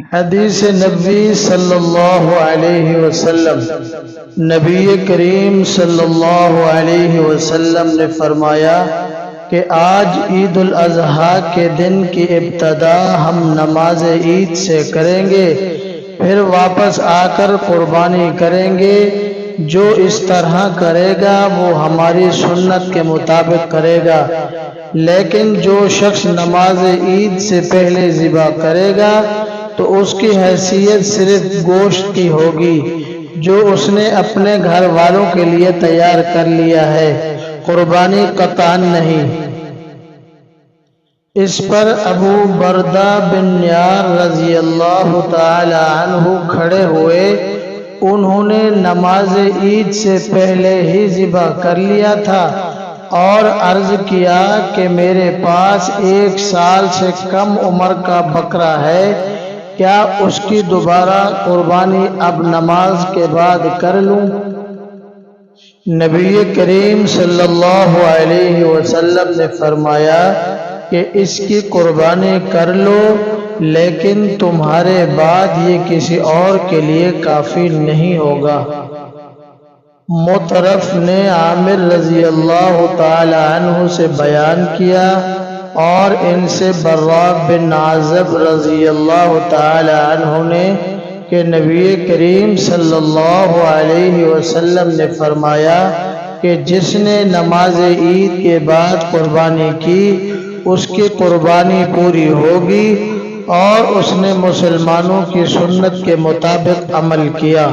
حدیث نبی صلی اللہ علیہ وسلم، نبی کریم صلی اللہ علیہ وسلم نے فرمایا کہ آج عید الاضحیٰ کے دن کی ابتدا ہم نماز عید سے کریں گے، پھر واپس آ کر قربانی کریں گے۔ جو اس طرح کرے گا وہ ہماری سنت کے مطابق کرے گا، لیکن جو شخص نماز عید سے پہلے ذبح کرے گا تو اس کی حیثیت صرف گوشت کی ہوگی جو اس نے اپنے گھر والوں کے لیے تیار کر لیا ہے، قربانی قطعاً نہیں۔ اس پر ابو بردہ بن یار رضی اللہ تعالی عنہ کھڑے ہوئے۔ انہوں نے نماز عید سے پہلے ہی ذبح کر لیا تھا اور عرض کیا کہ میرے پاس 1 سال سے کم عمر کا بکرا ہے، کیا اس کی دوبارہ قربانی اب نماز کے بعد کر لوں؟ نبی کریم صلی اللہ علیہ وسلم نے فرمایا کہ اس کی قربانی کر لو، لیکن تمہارے بعد یہ کسی اور کے لیے کافی نہیں ہوگا۔ مطرف نے عامر رضی اللہ تعالی عنہ سے بیان کیا اور ان سے براء بن عازب رضی اللہ تعالی عنہ نے کہ نبی کریم صلی اللہ علیہ وسلم نے فرمایا کہ جس نے نماز عید کے بعد قربانی کی اس کی قربانی پوری ہوگی اور اس نے مسلمانوں کی سنت کے مطابق عمل کیا۔